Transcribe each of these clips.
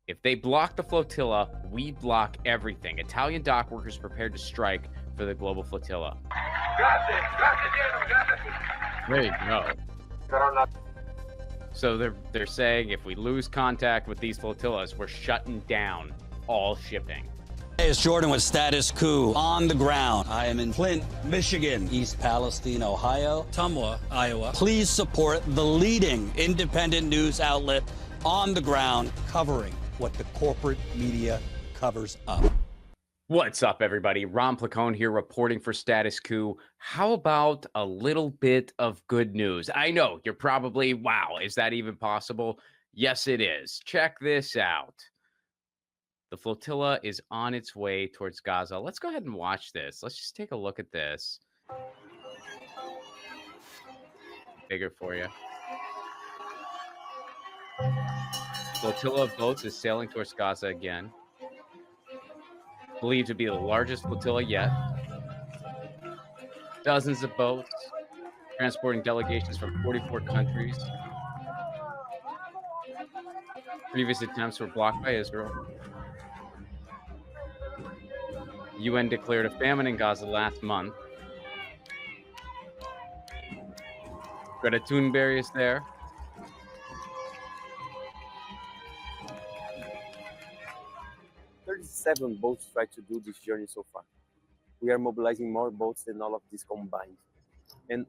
If they block the flotilla, we block everything. Italian dock workers prepared to strike for the global flotilla. There you go. So they're saying if we lose contact with these flotillas, we're shutting down all shipping. Hey, it's Jordan with Status Coup on the ground. I am in Flint, Michigan, East Palestine, Ohio, Tumwa, Iowa. Please support the leading independent news outlet on the ground covering what the corporate media covers up. What's up, everybody? Ron Placone here reporting for Status Coup. How about a little bit of good news? I know you're probably, wow, is that even possible? Yes, it is. Check this out. The flotilla is on its way towards Gaza. Let's go ahead and watch this. Let's just take a look at this. Bigger for you. Flotilla of boats is sailing towards Gaza again. Believed to be the largest flotilla yet. Dozens of boats transporting delegations from 44 countries. Previous attempts were blocked by Israel. UN declared a famine in Gaza last month. Greta Thunberg is there. Seven boats try to do this journey so far. We are mobilizing more boats than all of these combined. And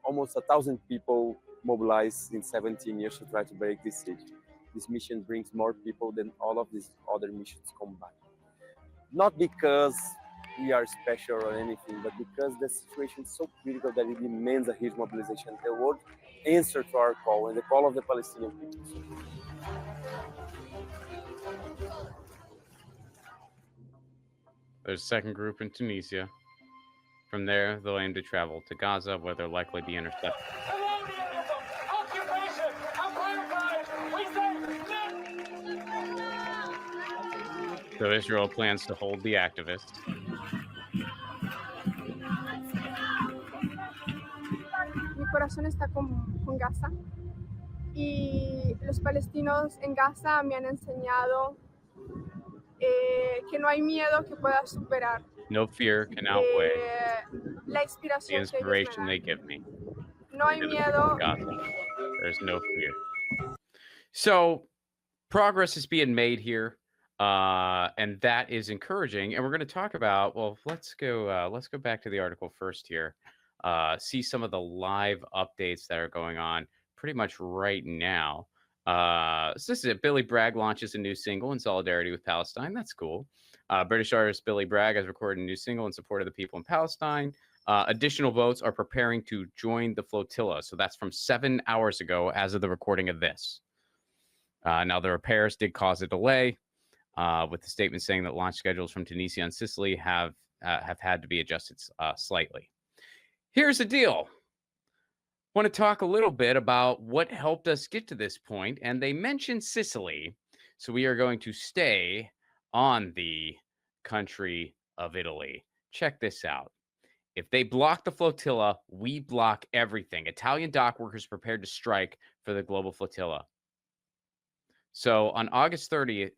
almost 1,000 people mobilized in 17 years to try to break this siege. This mission brings more people than all of these other missions combined. Not because we are special or anything, but because the situation is so critical that it demands a huge mobilization. The world answered to our call and the call of the Palestinian people. There's a second group in Tunisia. From there, they'll aim to travel to Gaza, where they'll likely be intercepted. So Israel plans to hold the activists. Mi corazón está con Gaza y los palestinos en Gaza me han enseñado que no hay miedo que pueda superar. No fear can outweigh la the inspiration they give me. No hay miedo. There's no fear. So progress is being made here, and that is encouraging. And we're going to talk about, well, let's go back to the article first here. See some of the live updates that are going on pretty much right now. So this is it. Billy Bragg launches a new single in solidarity with Palestine. That's cool. British artist Billy Bragg has recorded a new single in support of the people in Palestine. Additional boats are preparing to join the flotilla. So that's from 7 hours ago as of the recording of this. Now, the repairs did cause a delay, with the statement saying that launch schedules from Tunisia and Sicily have had to be adjusted slightly. Here's the deal. I want to talk a little bit about what helped us get to this point, and they mentioned Sicily, so we are going to stay on the country of Italy. Check this out. If they block the flotilla, we block everything. Italian dock workers prepared to strike for the global flotilla. So on August 31st,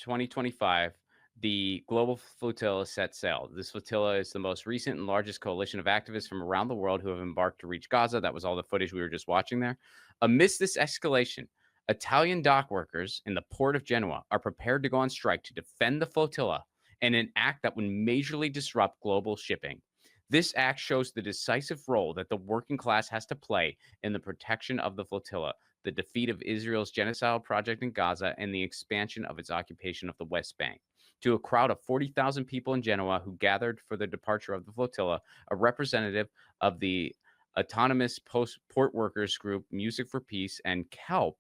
2025, the global flotilla set sail. This flotilla is the most recent and largest coalition of activists from around the world who have embarked to reach Gaza. That was all the footage we were just watching there. Amidst this escalation, Italian dock workers in the port of Genoa are prepared to go on strike to defend the flotilla in an act that would majorly disrupt global shipping. This act shows the decisive role that the working class has to play in the protection of the flotilla, the defeat of Israel's genocidal project in Gaza, and the expansion of its occupation of the West Bank. To a crowd of 40,000 people in Genoa who gathered for the departure of the flotilla, a representative of the autonomous port workers group Music for Peace and CALP,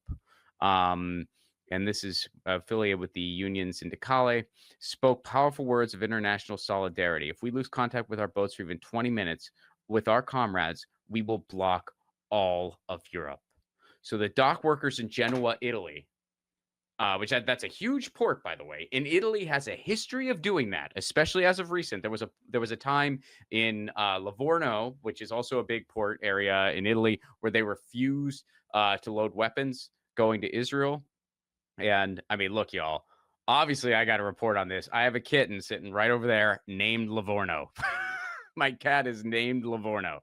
and this is affiliated with the Union Sindicale, spoke powerful words of international solidarity. If we lose contact with our boats for even 20 minutes with our comrades, we will block all of Europe. So the dock workers in Genoa, Italy, that's a huge port, by the way. And Italy has a history of doing that, especially as of recent. There was a time in Livorno, which is also a big port area in Italy, where they refused to load weapons going to Israel. And I mean, look, y'all, obviously I got to report on this. I have a kitten sitting right over there named Livorno. My cat is named Livorno.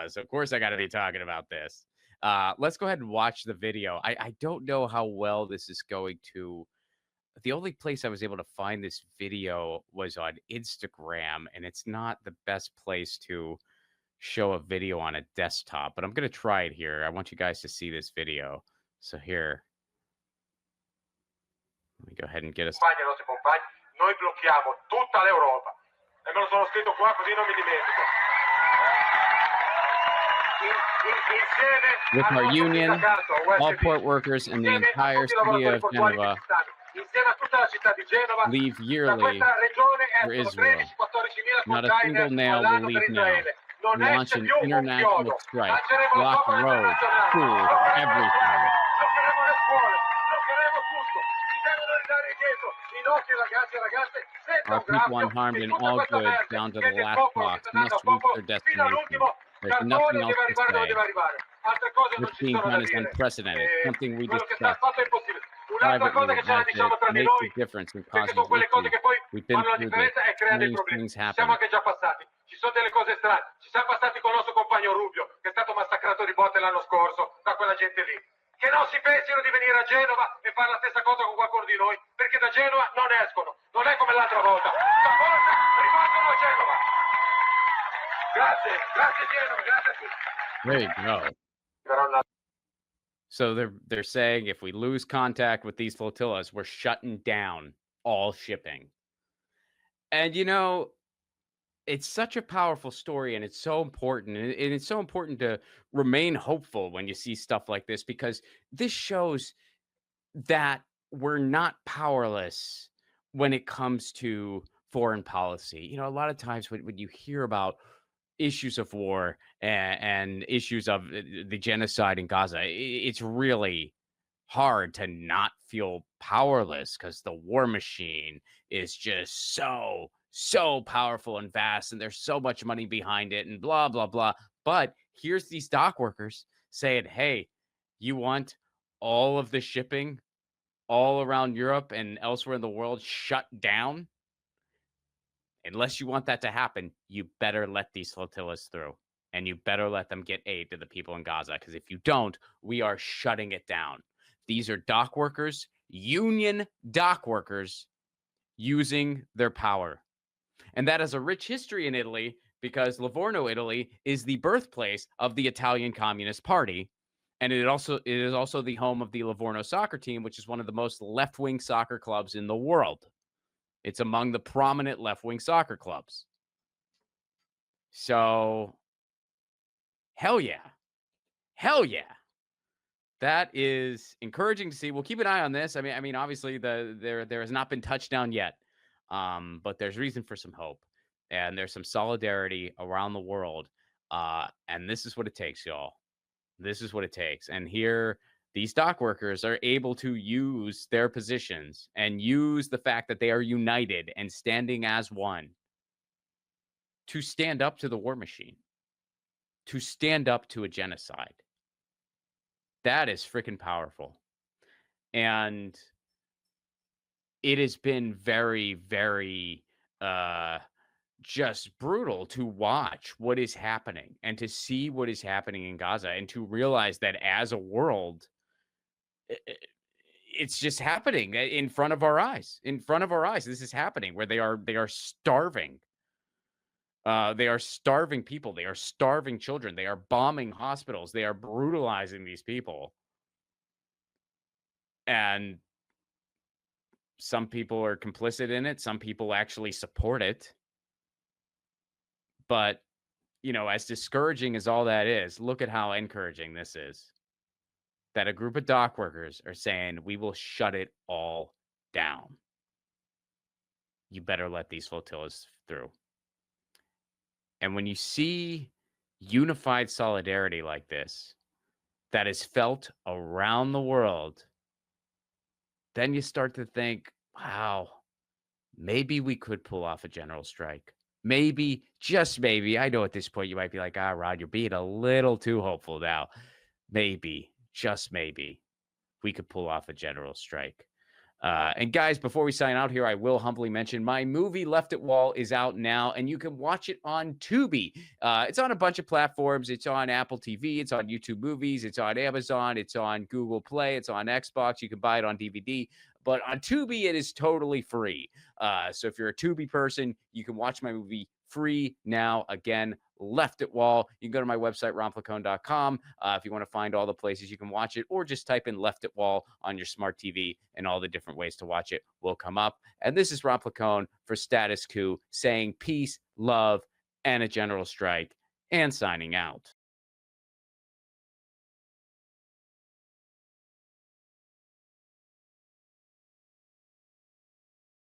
So of course I got to be talking about this. Let's go ahead and watch the video. I don't know how well this is going to. The only place I was able to find this video was on Instagram, and it's not the best place to show a video on a desktop, but I'm going to try it here. I want you guys to see this video. So here, let me go ahead and get us. Compagni, nostri compagni, noi blocchiamo tutta l'Europa. E me lo sono scritto qua così non mi dimentico. With our union, all port workers in the entire city of Genova leave yearly for Israel. Not a single nail will leave now. Launch an international strike. Block roads, schools, everything. Our people unharmed and all goods down to the last box must reach their destination. There's nothing else to say. What's being done is unprecedented, something we discussed privately as it makes a difference in causing issues. We've been through this. Strange things happen. Ci sono delle cose strane. Ci siamo passati con il nostro compagno Rubio, che è stato massacrato di botte l'anno scorso da quella gente lì. Che non si pensino di venire a Genova e fare la stessa cosa con qualcuno di noi, perché da Genova non escono. Non è come l'altra volta. Stavolta rimangono a Genova. Grazie, grazie Genova, grazie a tutti. There you go. So they're saying if we lose contact with these flotillas, we're shutting down all shipping. And you know, it's such a powerful story, and it's so important. And it's so important to remain hopeful when you see stuff like this, because this shows that we're not powerless when it comes to foreign policy. You know, a lot of times when you hear about issues of war and issues of the genocide in Gaza, it's really hard to not feel powerless, because the war machine is just so powerful and vast, and there's so much money behind it and blah, blah, blah. But here's these dock workers saying, hey, you want all of the shipping all around Europe and elsewhere in the world shut down? Unless you want that to happen, you better let these flotillas through, and you better let them get aid to the people in Gaza, because if you don't, we are shutting it down. These are dock workers, union dock workers, using their power. And that has a rich history in Italy, because Livorno, Italy, is the birthplace of the Italian Communist Party. And it is also the home of the Livorno soccer team, which is one of the most left-wing soccer clubs in the world. It's among the prominent left-wing soccer clubs. So, hell yeah. Hell yeah. That is encouraging to see. We'll keep an eye on this. I mean, obviously there has not been touchdown yet. But there's reason for some hope, and there's some solidarity around the world. And this is what it takes, y'all. This is what it takes. And here, these dock workers are able to use their positions and use the fact that they are united and standing as one to stand up to the war machine, to stand up to a genocide. That is freaking powerful. And it has been very, very just brutal to watch what is happening and to see what is happening in Gaza, and to realize that as a world, it's just happening in front of our eyes. In front of our eyes, this is happening, where they are starving. They are starving people. They are starving children. They are bombing hospitals. They are brutalizing these people. And some people are complicit in it. Some people actually support it. But, you know, as discouraging as all that is, look at how encouraging this is. That a group of dock workers are saying, we will shut it all down. You better let these flotillas through. And when you see unified solidarity like this, that is felt around the world, then you start to think, wow, maybe we could pull off a general strike. Maybe, just maybe. I know at this point you might be like, Rod, you're being a little too hopeful now. Maybe, just maybe, we could pull off a general strike. And guys, before we sign out here, I will humbly mention my movie Left at Wall is out now, and you can watch it on Tubi. It's on a bunch of platforms. It's on Apple TV. It's on YouTube Movies. It's on Amazon. It's on Google Play. It's on Xbox. You can buy it on DVD. But on Tubi, it is totally free. So if you're a Tubi person, you can watch my movie free now. Again, Left at Wall. You can go to my website, ronplacone.com, if you want to find all the places you can watch it, or just type in Left at Wall on your smart TV, and all the different ways to watch it will come up. And this is Ron Placone for Status Coup, saying peace, love, and a general strike, and signing out.